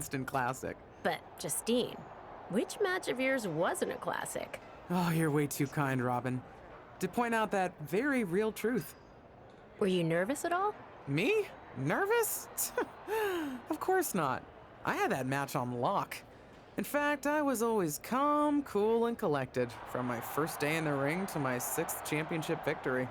instant classic. But, Justine, which match of yours wasn't a classic? Oh, you're way too kind, Robin. To point out that very real truth. Were you nervous at all? Me? Nervous? Of course not. I had that match on lock. In fact, I was always calm, cool, and collected from my first day in the ring to my 6th championship victory.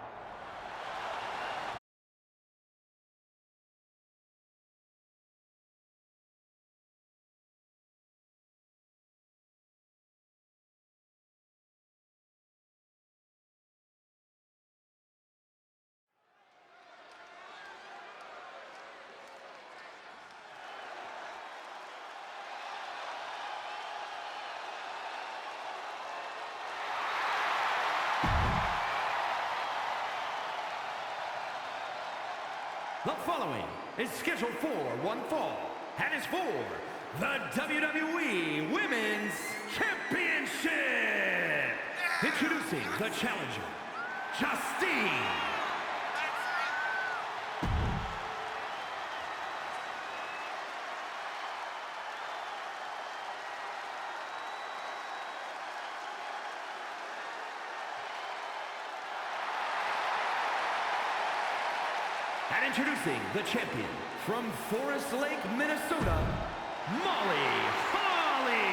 The following is scheduled for one fall and is for the WWE Women's Championship. Introducing the challenger, Justine. And introducing the champion from Forest Lake, Minnesota, Molly Holly.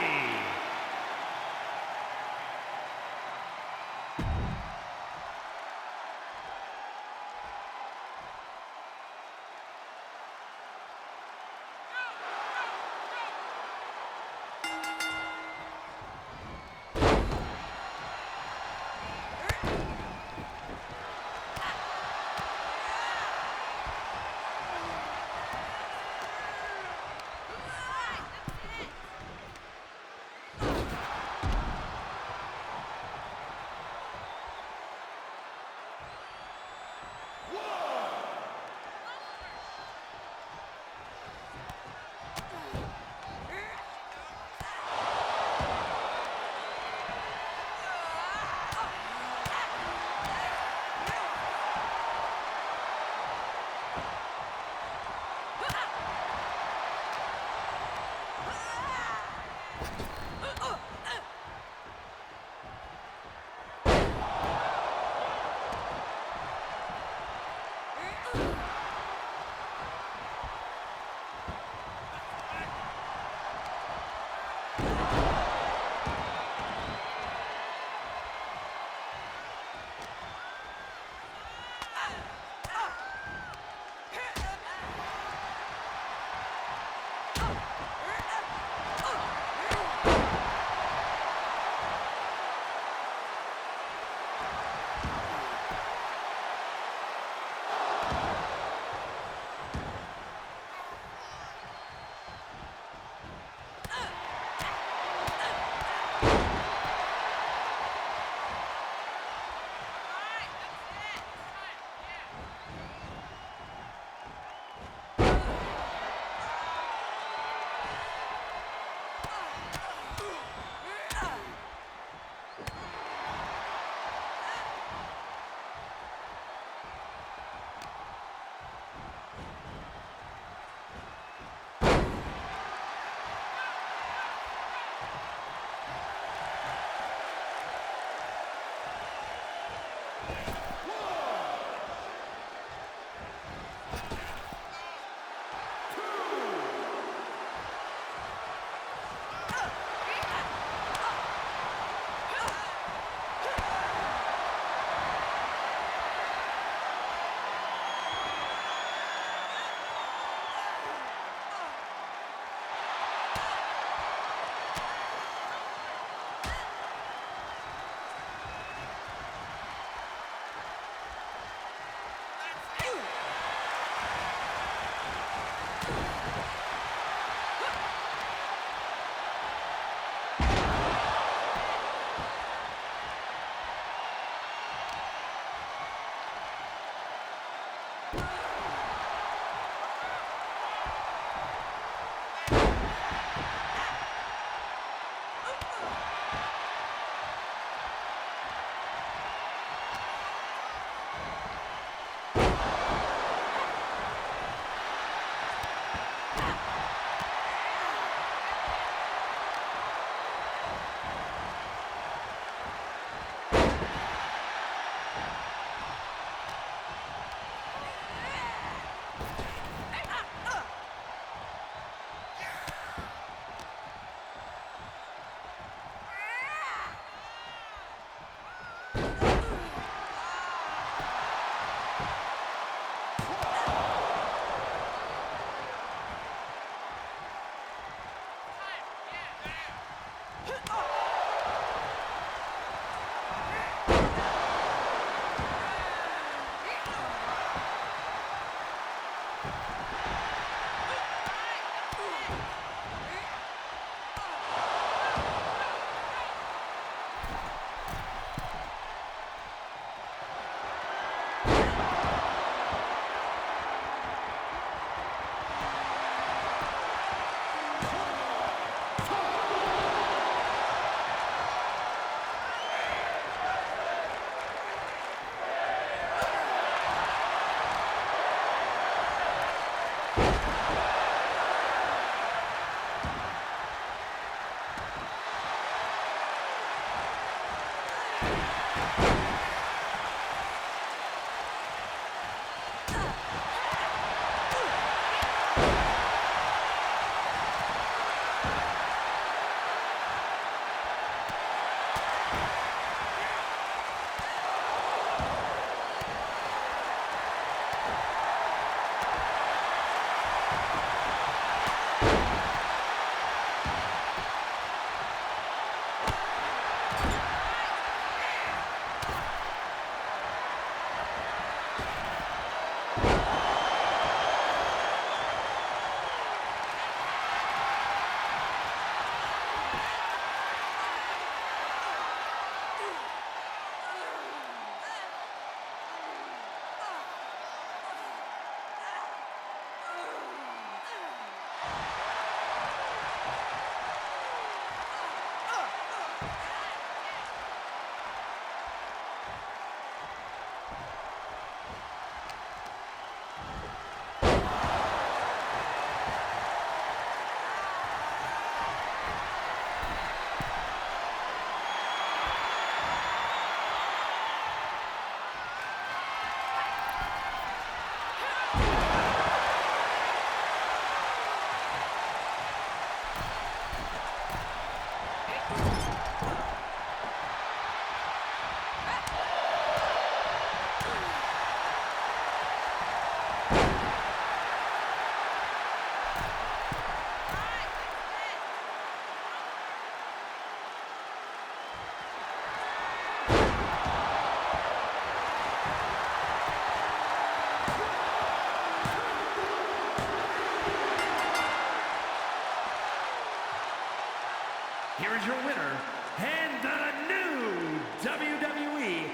Here is your winner, and the new WWE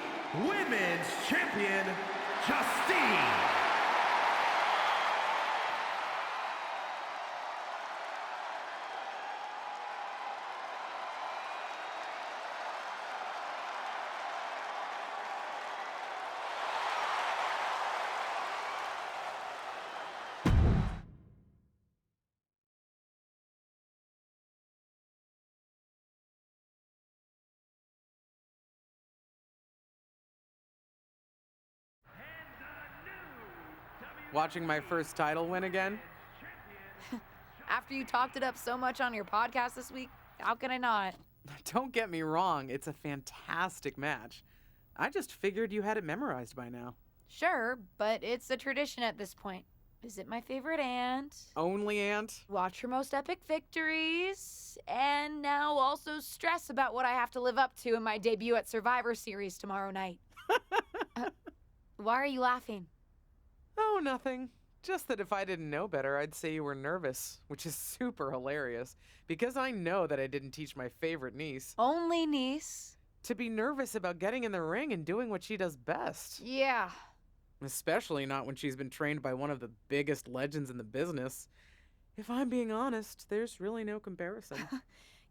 Women's Champion, Justine. Watching my first title win again? After you talked it up so much on your podcast this week, how can I not? Don't get me wrong, it's a fantastic match. I just figured you had it memorized by now. Sure, but it's a tradition at this point. Visit my favorite aunt, Only aunt? watch her most epic victories, and now also stress about what I have to live up to in my debut at Survivor Series tomorrow night. Why are you laughing? Oh, nothing. Just that if I didn't know better, I'd say you were nervous, which is super hilarious, because I know that I didn't teach my favorite niece Only niece. to be nervous about getting in the ring and doing what she does best. Yeah. Especially not when she's been trained by one of the biggest legends in the business. If I'm being honest, there's really no comparison.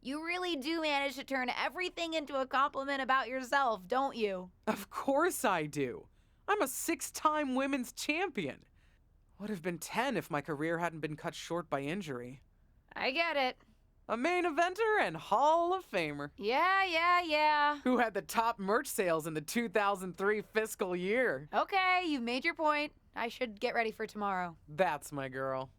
You really do manage to turn everything into a compliment about yourself, don't you? Of course I do. I'm a 6-time women's champion. Would have been 10 if my career hadn't been cut short by injury. I get it. A main eventer and Hall of Famer. Yeah. Who had the top merch sales in the 2003 fiscal year. Okay, you've made your point. I should get ready for tomorrow. That's my girl.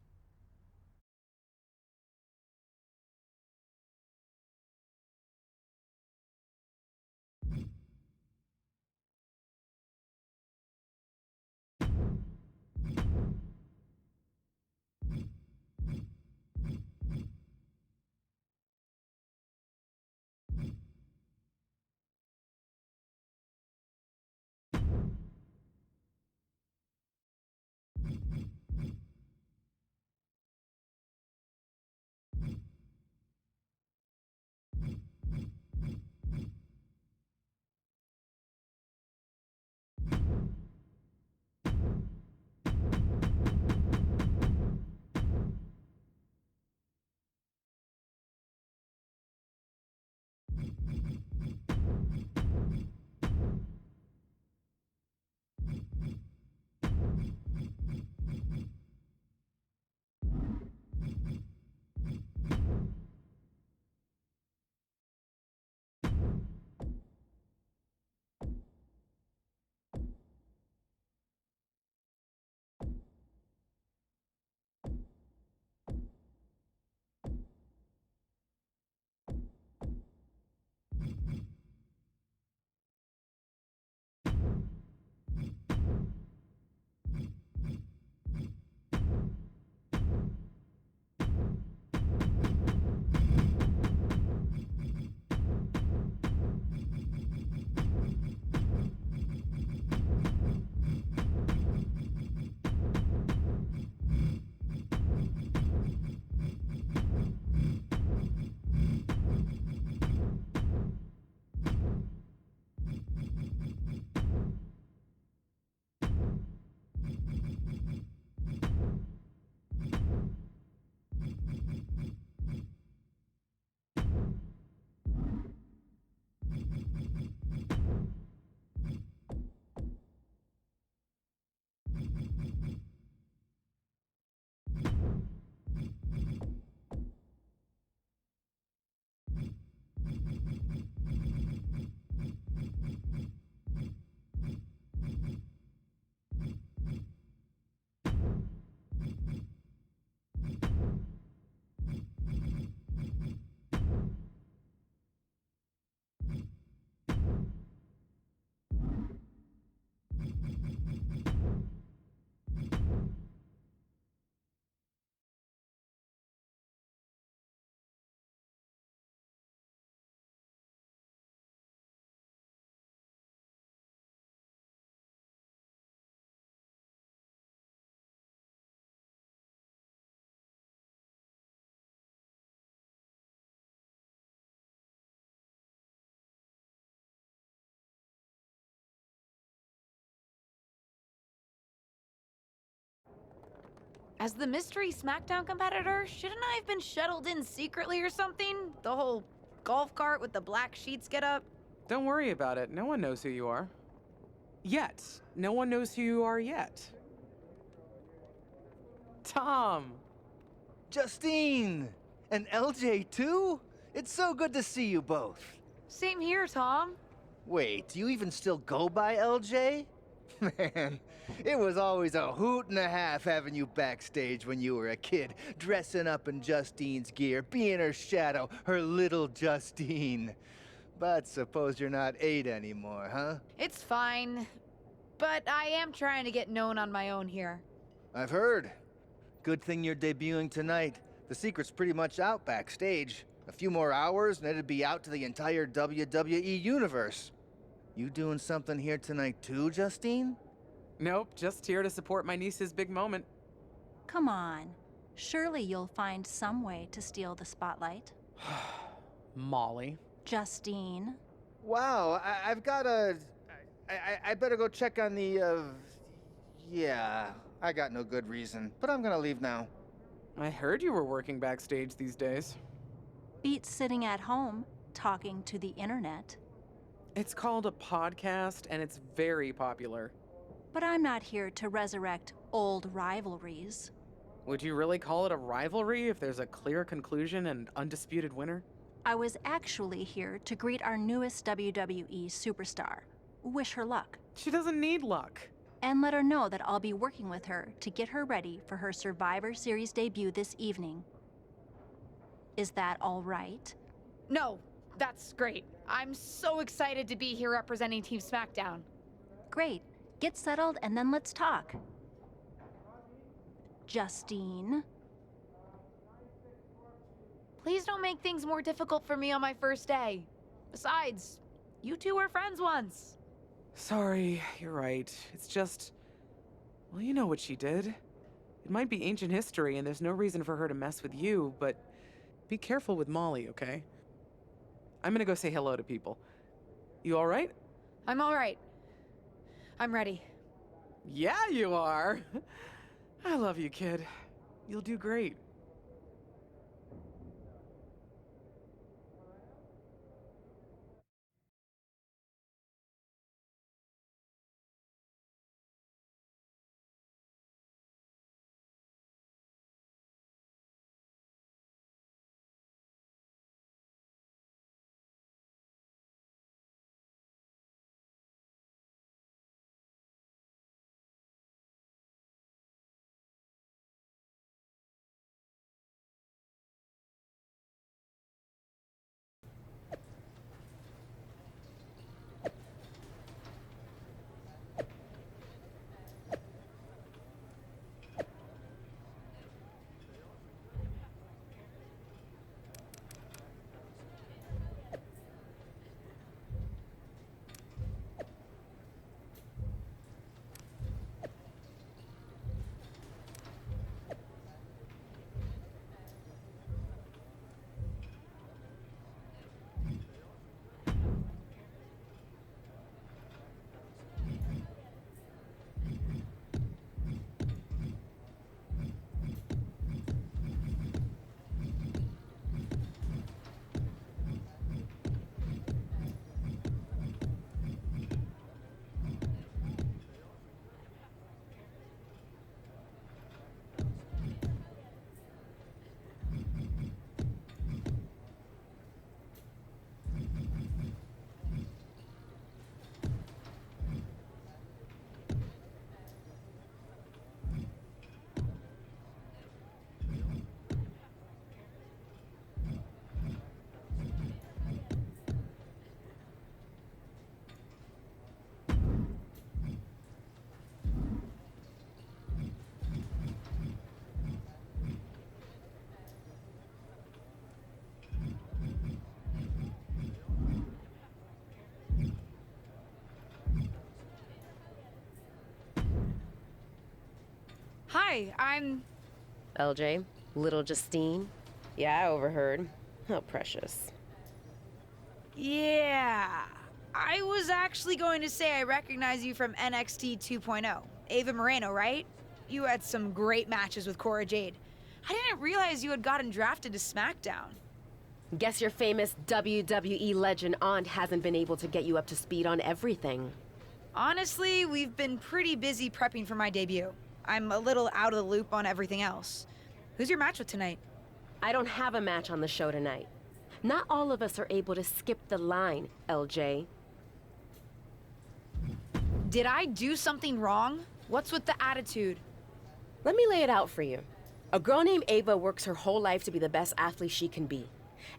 As the mystery SmackDown competitor, shouldn't I have been shuttled in secretly or something? The whole golf cart with the black sheets get up? Don't worry about it. No one knows who you are. Yet. No one knows who you are yet. Tom! Justine! And LJ too? It's so good to see you both. Same here, Tom. Wait, do you even still go by LJ? Man, it was always a hoot and a half having you backstage when you were a kid, dressing up in Justine's gear, being her shadow, her little Justine. But suppose you're not 8 anymore, huh? It's fine. But I am trying to get known on my own here. I've heard. Good thing you're debuting tonight. The secret's pretty much out backstage. A few more hours and it'd be out to the entire WWE universe. You doing something here tonight too, Justine? Nope, just here to support my niece's big moment. Come on. Surely you'll find some way to steal the spotlight. Molly. Justine. Wow, I've got a... I better go check on the, Yeah, I got no good reason, but I'm gonna leave now. I heard you were working backstage these days. Beats sitting at home, talking to the internet. It's called a podcast, and it's very popular. But I'm not here to resurrect old rivalries. Would you really call it a rivalry if there's a clear conclusion and undisputed winner? I was actually here to greet our newest WWE superstar, wish her luck, She doesn't need luck. and let her know that I'll be working with her to get her ready for her Survivor Series debut this evening. Is that all right? No, that's great. I'm so excited to be here representing Team SmackDown. Great. Get settled and then let's talk. Justine. Please don't make things more difficult for me on my first day. Besides, you two were friends once. Sorry, you're right. It's just... Well, you know what she did. It might be ancient history, and there's no reason for her to mess with you, but be careful with Molly, okay? I'm gonna go say hello to people. You all right? I'm all right. I'm ready. Yeah, you are. I love you, kid. You'll do great. Hi, I'm... LJ, little Justine. Yeah, I overheard. How precious. Yeah. I was actually going to say I recognize you from NXT 2.0. Ava Moreno, right? You had some great matches with Cora Jade. I didn't realize you had gotten drafted to SmackDown. Guess your famous WWE legend aunt hasn't been able to get you up to speed on everything. Honestly, we've been pretty busy prepping for my debut. I'm a little out of the loop on everything else. Who's your match with tonight? I don't have a match on the show tonight. Not all of us are able to skip the line, LJ. Did I do something wrong? What's with the attitude? Let me lay it out for you. A girl named Ava works her whole life to be the best athlete she can be.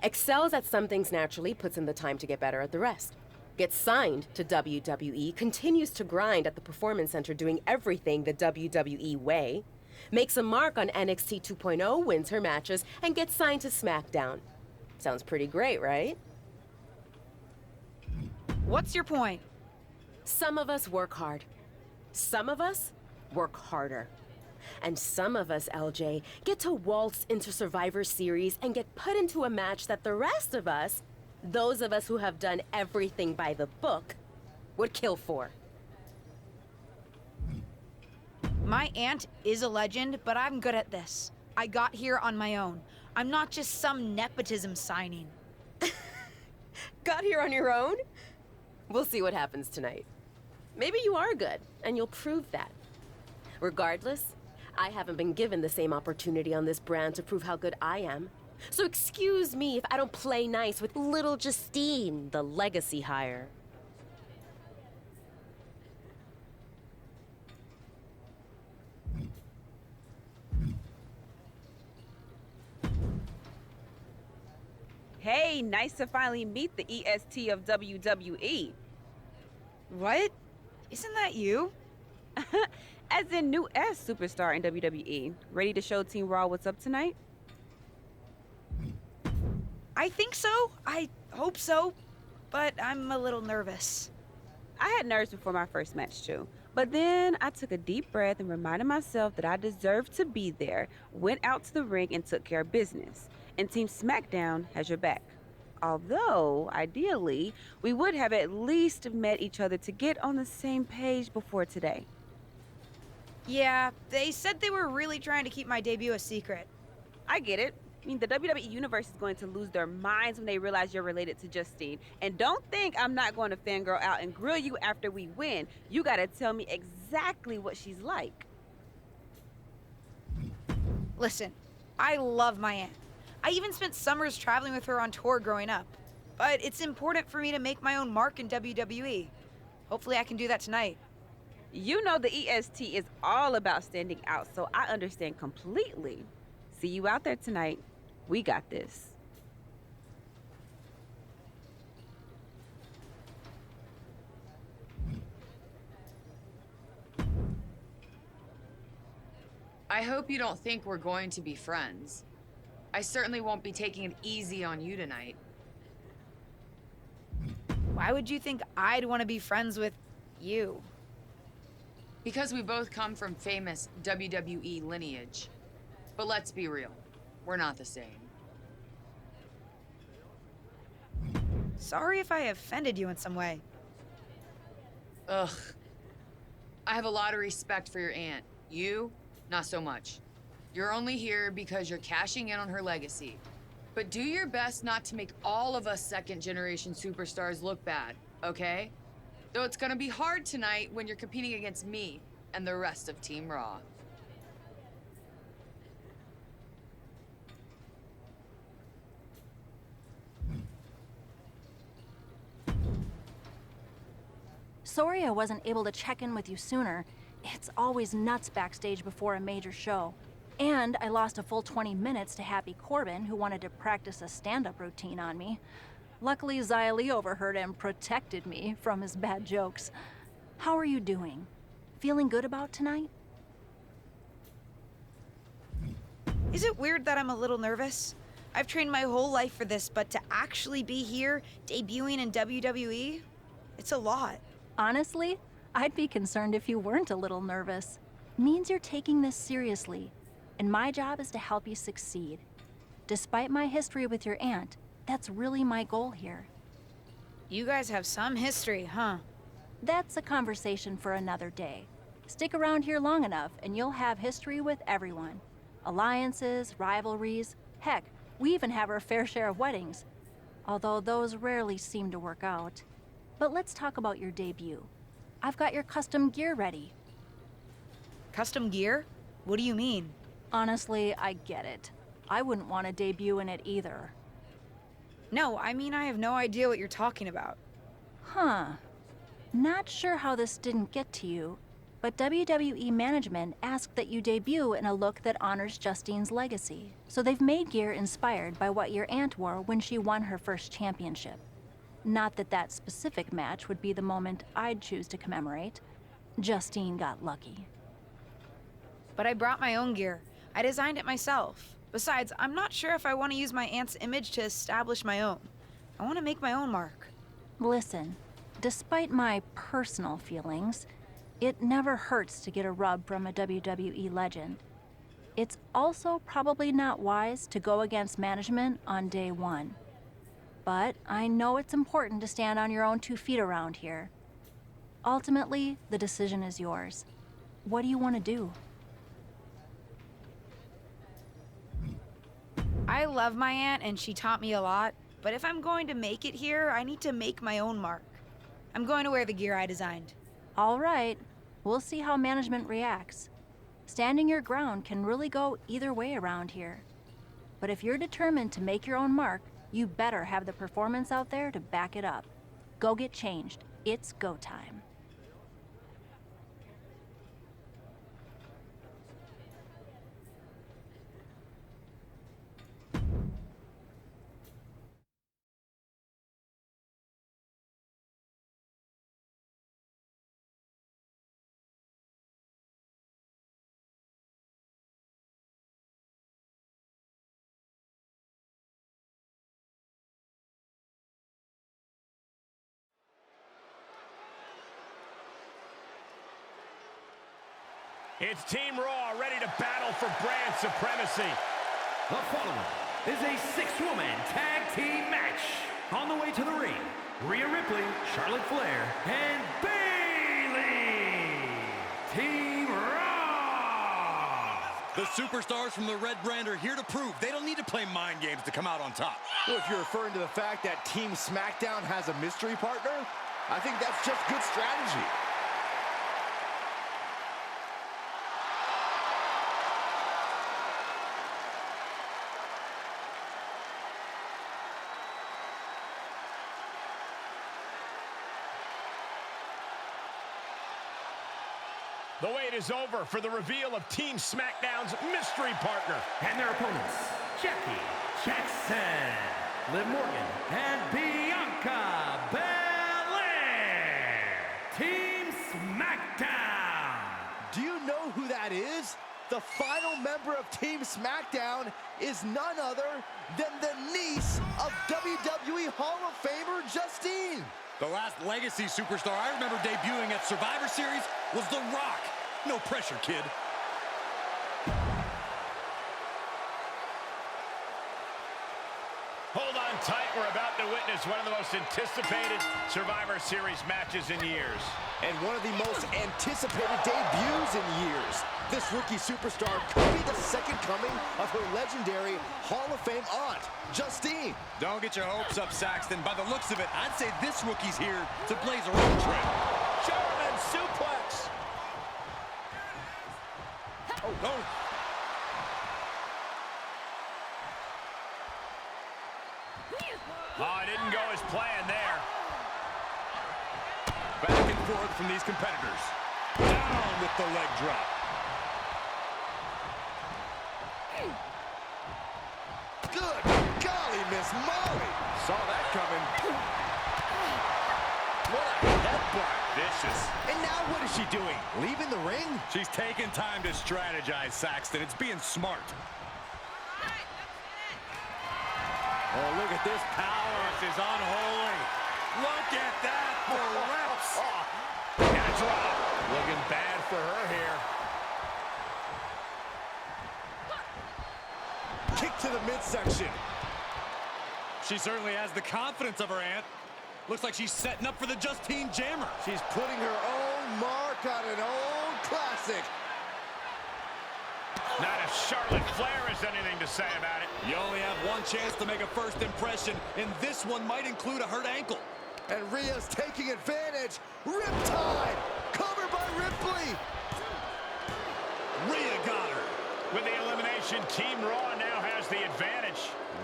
Excels at some things naturally, puts in the time to get better at the rest. Gets signed to WWE, continues to grind at the Performance Center doing everything the WWE way, makes a mark on NXT 2.0, wins her matches, and gets signed to SmackDown. Sounds pretty great, right? What's your point? Some of us work hard. Some of us work harder. And some of us, LJ, get to waltz into Survivor Series and get put into a match that the rest of us, those of us who have done everything by the book, would kill for. My aunt is a legend, but I'm good at this. I got here on my own. I'm not just some nepotism signing. Got here on your own? We'll see what happens tonight. Maybe you are good, and you'll prove that. Regardless, I haven't been given the same opportunity on this brand to prove how good I am. So excuse me if I don't play nice with little Justine, the legacy hire. Hey, nice to finally meet the EST of WWE. What? Isn't that you? As in new S superstar in WWE. Ready to show Team Raw what's up tonight? I think so. I hope so. But I'm a little nervous. I had nerves before my first match too. But then I took a deep breath and reminded myself that I deserved to be there, went out to the ring and took care of business. And Team SmackDown has your back. Although, ideally, we would have at least met each other to get on the same page before today. Yeah, they said they were really trying to keep my debut a secret. I get it. I mean, the WWE Universe is going to lose their minds when they realize you're related to Justine. And don't think I'm not going to fangirl out and grill you after we win. You gotta tell me exactly what she's like. Listen, I love my aunt. I even spent summers traveling with her on tour growing up. But it's important for me to make my own mark in WWE. Hopefully I can do that tonight. You know the EST is all about standing out, so I understand completely. See you out there tonight. We got this. I hope you don't think we're going to be friends. I certainly won't be taking it easy on you tonight. Why would you think I'd want to be friends with you? Because we both come from famous WWE lineage. But let's be real, we're not the same. Sorry if I offended you in some way. Ugh. I have a lot of respect for your aunt. You, not so much. You're only here because you're cashing in on her legacy. But do your best not to make all of us second-generation superstars look bad, okay? Though it's gonna be hard tonight when you're competing against me and the rest of Team Raw. Sorry I wasn't able to check in with you sooner. It's always nuts backstage before a major show. And I lost a full 20 minutes to Happy Corbin, who wanted to practice a stand-up routine on me. Luckily, Xia Li overheard and protected me from his bad jokes. How are you doing? Feeling good about tonight? Is it weird that I'm a little nervous? I've trained my whole life for this, but to actually be here, debuting in WWE, it's a lot. Honestly, I'd be concerned if you weren't a little nervous. Means you're taking this seriously, and my job is to help you succeed. Despite my history with your aunt, that's really my goal here. You guys have some history, huh? That's a conversation for another day. Stick around here long enough and you'll have history with everyone. Alliances, rivalries, heck, we even have our fair share of weddings. Although those rarely seem to work out. But let's talk about your debut. I've got your custom gear ready. Custom gear? What do you mean? Honestly, I get it. I wouldn't want to debut in it either. No, I mean I have no idea what you're talking about. Huh. Not sure how this didn't get to you, but WWE management asked that you debut in a look that honors Justine's legacy. So they've made gear inspired by what your aunt wore when she won her first championship. Not that that specific match would be the moment I'd choose to commemorate. Justine got lucky. But I brought my own gear. I designed it myself. Besides, I'm not sure if I want to use my aunt's image to establish my own. I want to make my own mark. Listen, despite my personal feelings, it never hurts to get a rub from a WWE legend. It's also probably not wise to go against management on day one. But I know it's important to stand on your own 2 feet around here. Ultimately, the decision is yours. What do you want to do? I love my aunt and she taught me a lot, but if I'm going to make it here, I need to make my own mark. I'm going to wear the gear I designed. All right, we'll see how management reacts. Standing your ground can really go either way around here. But if you're determined to make your own mark, you better have the performance out there to back it up. Go get changed. It's go time. It's Team Raw ready to battle for brand supremacy. The following is a 6-woman tag team match. On the way to the ring, Rhea Ripley, Charlotte Flair, and Bayley. Team Raw. The superstars from the Red Brand are here to prove they don't need to play mind games to come out on top. Well, if you're referring to the fact that Team SmackDown has a mystery partner, I think that's just good strategy. The wait is over for the reveal of Team SmackDown's mystery partner. And their opponents, Jackie Jackson, Liv Morgan, and Bianca Belair. Team SmackDown. Do you know who that is? The final member of Team SmackDown is none other than the niece of WWE Hall of Famer Justine. The last legacy superstar I remember debuting at Survivor Series was The Rock. No pressure, kid. Hold on tight. We're about to witness one of the most anticipated Survivor Series matches in years. And one of the most anticipated debuts in years. This rookie superstar could be the second coming of her legendary Hall of Fame aunt, Justine. Don't get your hopes up, Saxton. By the looks of it, I'd say this rookie's here to blaze her own trail. German suplex. Oh, no. Oh, it didn't go as planned there. Back and forth from these competitors. Down with the leg drop. Good golly, Miss Molly. Saw that coming. What a headbutt. Vicious. And now what is she doing? Leaving the ring? She's taking time to strategize, Saxton. It's being smart. Oh, look at this power. This is unholy. Look at that for reps. And a drop. Looking bad for her here. Kick to the midsection. She certainly has the confidence of her aunt. Looks like she's setting up for the Justine Jammer. She's putting her own mark on an old classic. Not if Charlotte Flair has anything to say about it. You only have one chance to make a first impression, and this one might include a hurt ankle. And Rhea's taking advantage. Riptide, covered by Ripley. Rhea got her. With the elimination, Team Raw now has the advantage.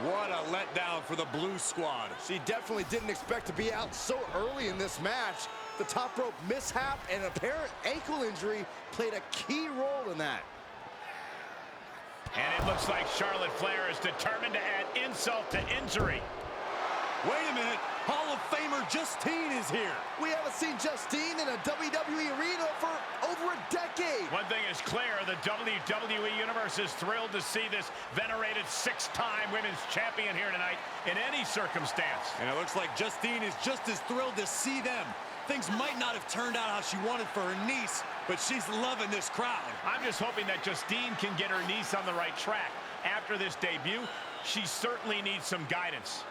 What a letdown for the Blue Squad. She definitely didn't expect to be out so early in this match. The top rope mishap and apparent ankle injury played a key role in that. And it looks like Charlotte Flair is determined to add insult to injury. Wait a minute. Hall of Famer Justine is here. We haven't seen Justine in a WWE arena for over a decade. One thing is clear, the WWE Universe is thrilled to see this venerated 6-time women's champion here tonight in any circumstance. And it looks like Justine is just as thrilled to see them. Things might not have turned out how she wanted for her niece, but she's loving this crowd. I'm just hoping that Justine can get her niece on the right track. After this debut, she certainly needs some guidance.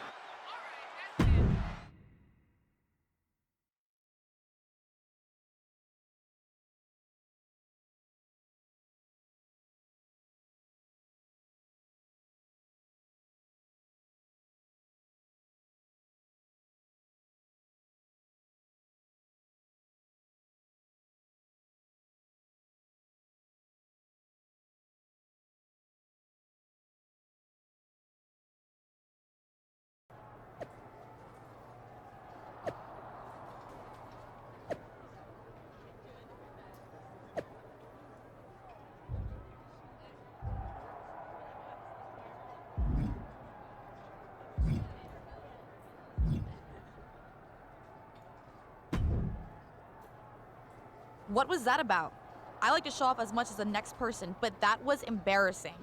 What was that about? I like to show off as much as the next person, but that was embarrassing.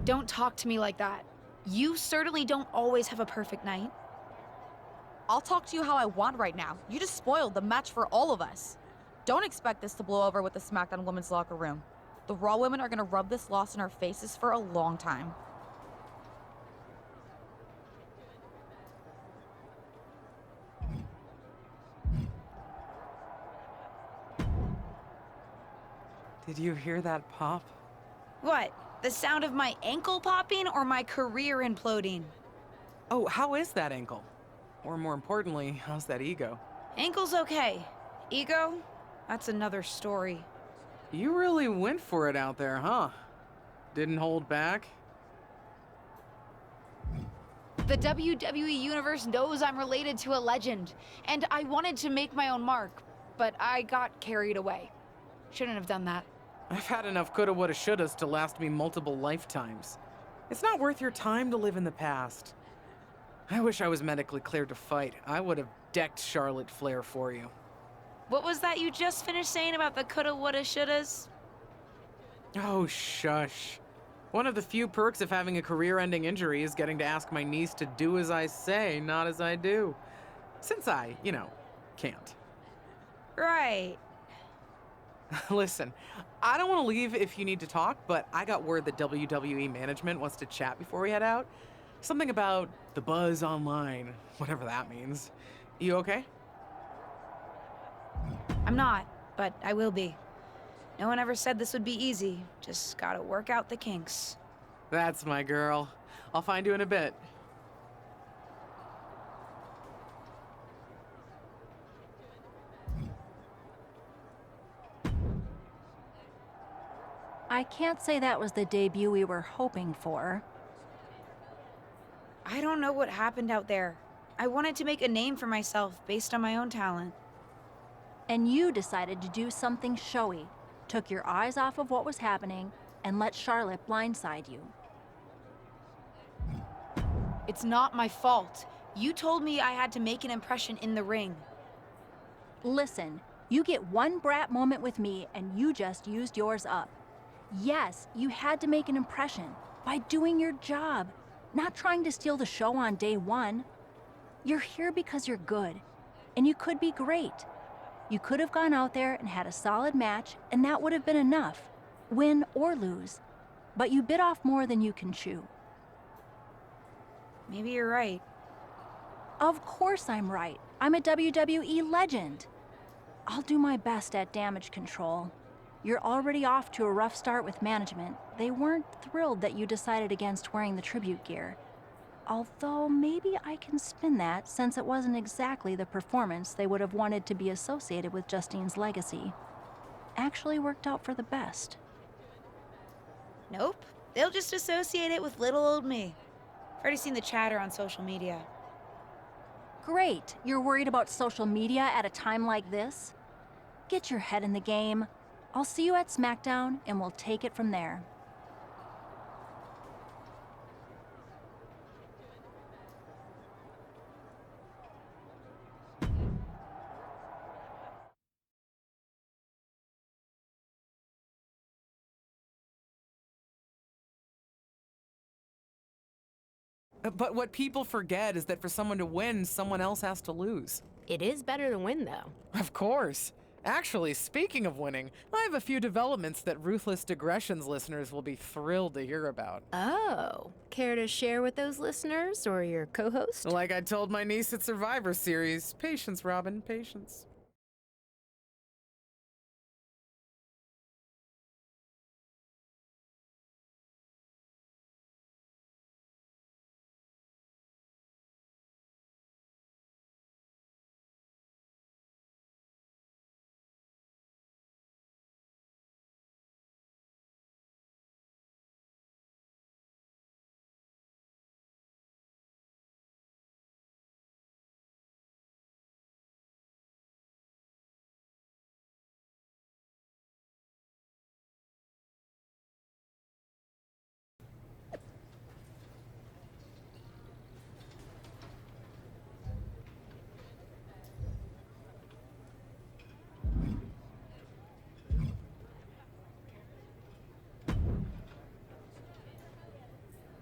Don't talk to me like that. You certainly don't always have a perfect night. I'll talk to you how I want right now. You just spoiled the match for all of us. Don't expect this to blow over with the SmackDown women's locker room. The Raw women are gonna rub this loss in our faces for a long time. Did you hear that pop? What? The sound of my ankle popping or my career imploding? Oh, how is that ankle? Or more importantly, how's that ego? Ankle's okay. Ego? That's another story. You really went for it out there, huh? Didn't hold back? The WWE Universe knows I'm related to a legend, and I wanted to make my own mark, but I got carried away. Shouldn't have done that. I've had enough coulda, woulda, shouldas to last me multiple lifetimes. It's not worth your time to live in the past. I wish I was medically cleared to fight. I would have decked Charlotte Flair for you. What was that you just finished saying about the coulda, woulda, shouldas? Oh, shush. One of the few perks of having a career-ending injury is getting to ask my niece to do as I say, not as I do. Since I, can't. Right. Listen, I don't want to leave if you need to talk, but I got word that WWE management wants to chat before we head out. Something about the buzz online, whatever that means. You okay? I'm not, but I will be. No one ever said this would be easy. Just gotta work out the kinks. That's my girl. I'll find you in a bit. I can't say that was the debut we were hoping for. I don't know what happened out there. I wanted to make a name for myself based on my own talent. And you decided to do something showy, took your eyes off of what was happening, and let Charlotte blindside you. It's not my fault. You told me I had to make an impression in the ring. Listen, you get one brat moment with me and you just used yours up. Yes, you had to make an impression by doing your job, not trying to steal the show on day one. You're here because you're good, and you could be great. You could have gone out there and had a solid match, and that would have been enough, win or lose. But you bit off more than you can chew. Maybe you're right. Of course I'm right. I'm a WWE legend. I'll do my best at damage control. You're already off to a rough start with management. They weren't thrilled that you decided against wearing the tribute gear. Although maybe I can spin that, since it wasn't exactly the performance they would have wanted to be associated with Justine's legacy. Actually worked out for the best. Nope. They'll just associate it with little old me. I've already seen the chatter on social media. Great. You're worried about social media at a time like this? Get your head in the game. I'll see you at SmackDown, and we'll take it from there. But what people forget is that for someone to win, someone else has to lose. It is better to win, though. Of course. Actually, speaking of winning, I have a few developments that Ruthless Digressions listeners will be thrilled to hear about. Oh, care to share with those listeners or your co-host? Like I told my niece at Survivor Series, patience, Robin, patience.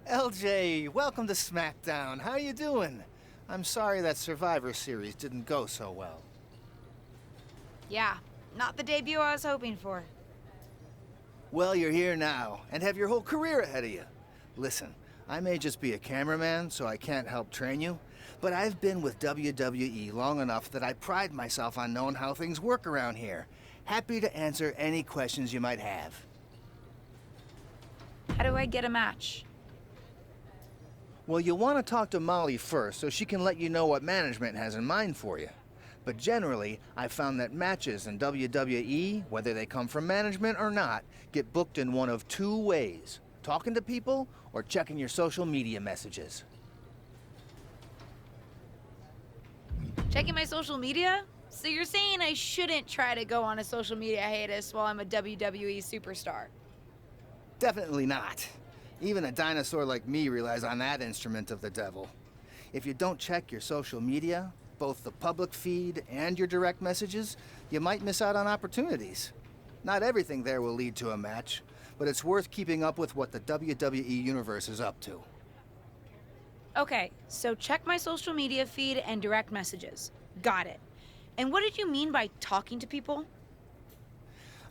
LJ, welcome to SmackDown. How you doing? I'm sorry that Survivor Series didn't go so well. Yeah, not the debut I was hoping for. Well, you're here now, and have your whole career ahead of you. Listen, I may just be a cameraman, so I can't help train you, but I've been with WWE long enough that I pride myself on knowing how things work around here. Happy to answer any questions you might have. How do I get a match? Well, you'll want to talk to Molly first so she can let you know what management has in mind for you. But generally, I've found that matches in WWE, whether they come from management or not, get booked in one of two ways: talking to people or checking your social media messages. Checking my social media? So you're saying I shouldn't try to go on a social media hiatus while I'm a WWE superstar? Definitely not. Even a dinosaur like me relies on that instrument of the devil. If you don't check your social media, both the public feed and your direct messages, you might miss out on opportunities. Not everything there will lead to a match, but it's worth keeping up with what the WWE Universe is up to. Okay, so check my social media feed and direct messages. Got it. And what did you mean by talking to people?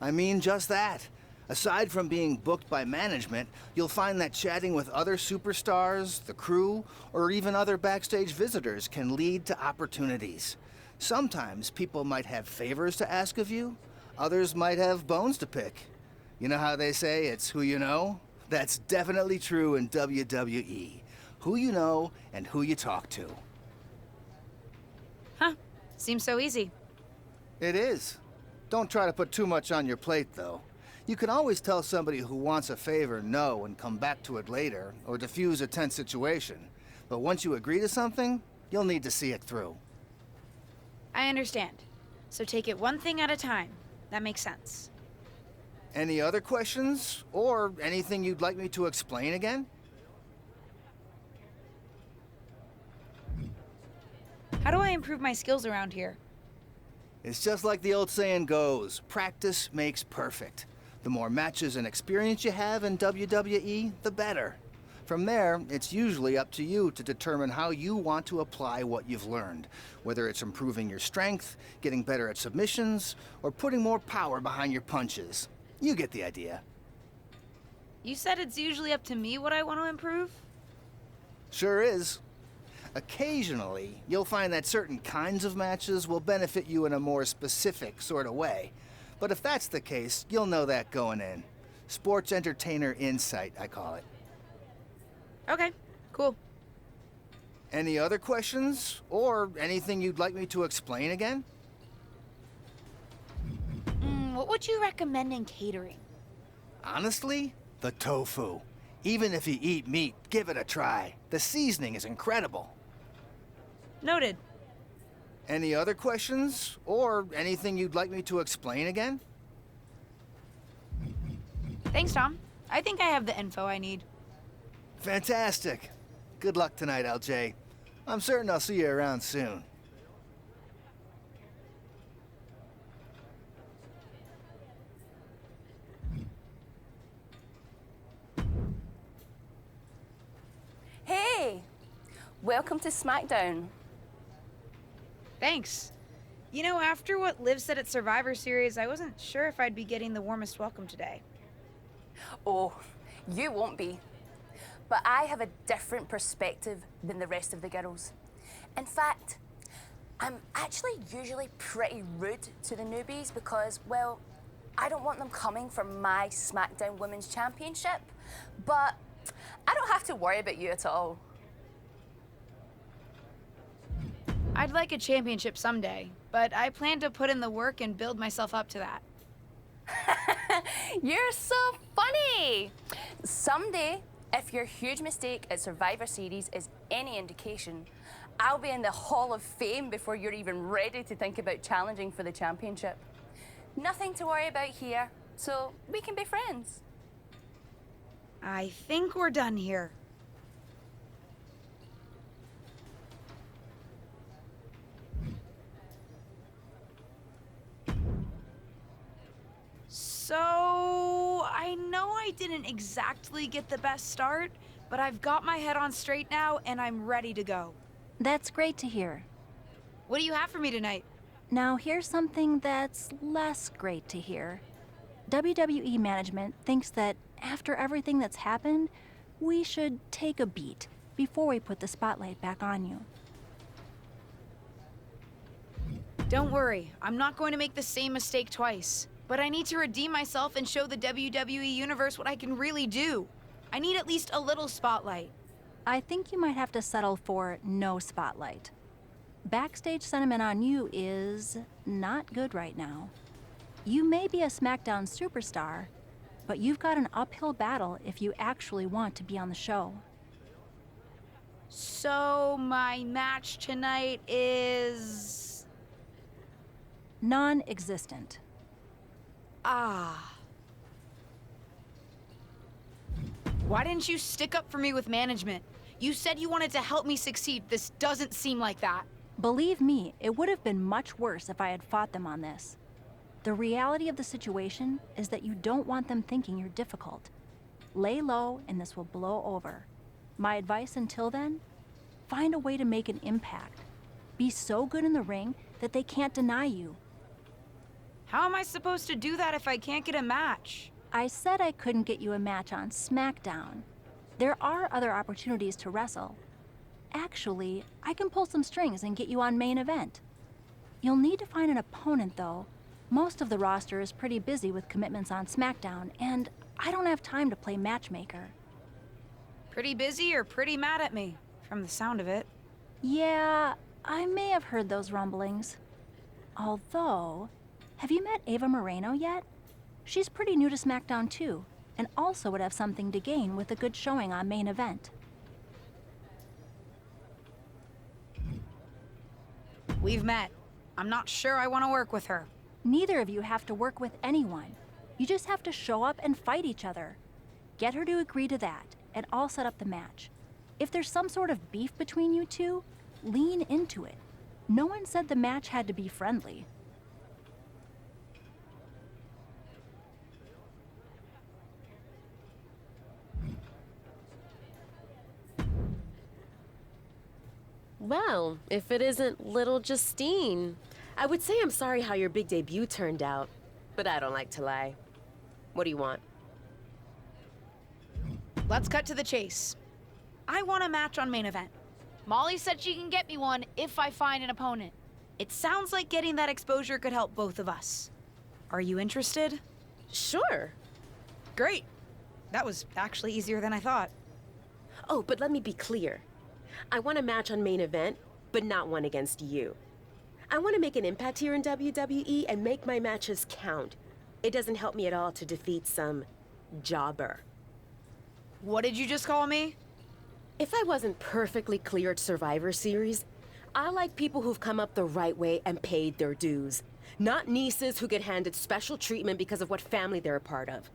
I mean just that. Aside from being booked by management, you'll find that chatting with other superstars, the crew, or even other backstage visitors can lead to opportunities. Sometimes people might have favors to ask of you, others might have bones to pick. You know how they say it's who you know? That's definitely true in WWE. Who you know and who you talk to. Huh, seems so easy. It is. Don't try to put too much on your plate, though. You can always tell somebody who wants a favor no and come back to it later, or diffuse a tense situation. But once you agree to something, you'll need to see it through. I understand. So take it one thing at a time. That makes sense. Any other questions? Or anything you'd like me to explain again? How do I improve my skills around here? It's just like the old saying goes, practice makes perfect. The more matches and experience you have in WWE, the better. From there, it's usually up to you to determine how you want to apply what you've learned, whether it's improving your strength, getting better at submissions, or putting more power behind your punches. You get the idea. You said it's usually up to me what I want to improve? Sure is. Occasionally, you'll find that certain kinds of matches will benefit you in a more specific sort of way. But if that's the case, you'll know that going in. Sports entertainer insight, I call it. Okay, cool. Any other questions? Or anything you'd like me to explain again? What would you recommend in catering? Honestly, the tofu. Even if you eat meat, give it a try. The seasoning is incredible. Noted. Any other questions? Or anything you'd like me to explain again? Thanks, Tom. I think I have the info I need. Fantastic. Good luck tonight, LJ. I'm certain I'll see you around soon. Hey! Welcome to SmackDown. Thanks. You know, after what Liv said at Survivor Series, I wasn't sure if I'd be getting the warmest welcome today. Oh, you won't be. But I have a different perspective than the rest of the girls. In fact, I'm actually usually pretty rude to the newbies because, well, I don't want them coming for my SmackDown Women's Championship, but I don't have to worry about you at all. I'd like a championship someday, but I plan to put in the work and build myself up to that. You're so funny! Someday, if your huge mistake at Survivor Series is any indication, I'll be in the Hall of Fame before you're even ready to think about challenging for the championship. Nothing to worry about here, so we can be friends. I think we're done here. So, I know I didn't exactly get the best start, but I've got my head on straight now and I'm ready to go. That's great to hear. What do you have for me tonight? Now here's something that's less great to hear. WWE management thinks that after everything that's happened, we should take a beat before we put the spotlight back on you. Don't worry, I'm not going to make the same mistake twice. But I need to redeem myself and show the WWE Universe what I can really do. I need at least a little spotlight. I think you might have to settle for no spotlight. Backstage sentiment on you is not good right now. You may be a SmackDown superstar, but you've got an uphill battle if you actually want to be on the show. So my match tonight is... non-existent. Ah. Why didn't you stick up for me with management? You said you wanted to help me succeed. This doesn't seem like that. Believe me, it would have been much worse if I had fought them on this. The reality of the situation is that you don't want them thinking you're difficult. Lay low and this will blow over. My advice until then? Find a way to make an impact. Be so good in the ring that they can't deny you. How am I supposed to do that if I can't get a match? I said I couldn't get you a match on SmackDown. There are other opportunities to wrestle. Actually, I can pull some strings and get you on main event. You'll need to find an opponent, though. Most of the roster is pretty busy with commitments on SmackDown, and I don't have time to play matchmaker. Pretty busy or pretty mad at me, from the sound of it. Yeah, I may have heard those rumblings. Although, have you met Ava Moreno yet? She's pretty new to SmackDown too, and also would have something to gain with a good showing on main event. We've met. I'm not sure I want to work with her. Neither of you have to work with anyone. You just have to show up and fight each other. Get her to agree to that, and I'll set up the match. If there's some sort of beef between you two, lean into it. No one said the match had to be friendly. Well, if it isn't little Justine. I would say I'm sorry how your big debut turned out, but I don't like to lie. What do you want? Let's cut to the chase. I want a match on main event. Molly said she can get me one if I find an opponent. It sounds like getting that exposure could help both of us. Are you interested? Sure. Great. That was actually easier than I thought. Oh, but let me be clear. I want a match on main event, but not one against you. I want to make an impact here in WWE and make my matches count. It doesn't help me at all to defeat some jobber. What did you just call me? If I wasn't perfectly clear at Survivor Series, I like people who've come up the right way and paid their dues. Not nieces who get handed special treatment because of what family they're a part of.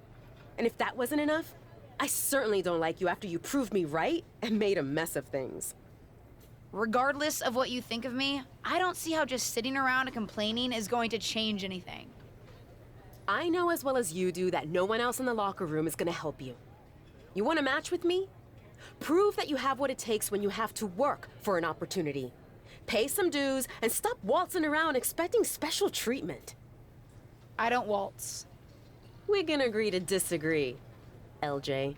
And if that wasn't enough, I certainly don't like you after you proved me right and made a mess of things. Regardless of what you think of me, I don't see how just sitting around and complaining is going to change anything. I know as well as you do that no one else in the locker room is gonna help you. You want a match with me? Prove that you have what it takes when you have to work for an opportunity. Pay some dues and stop waltzing around expecting special treatment. I don't waltz. We can agree to disagree, LJ.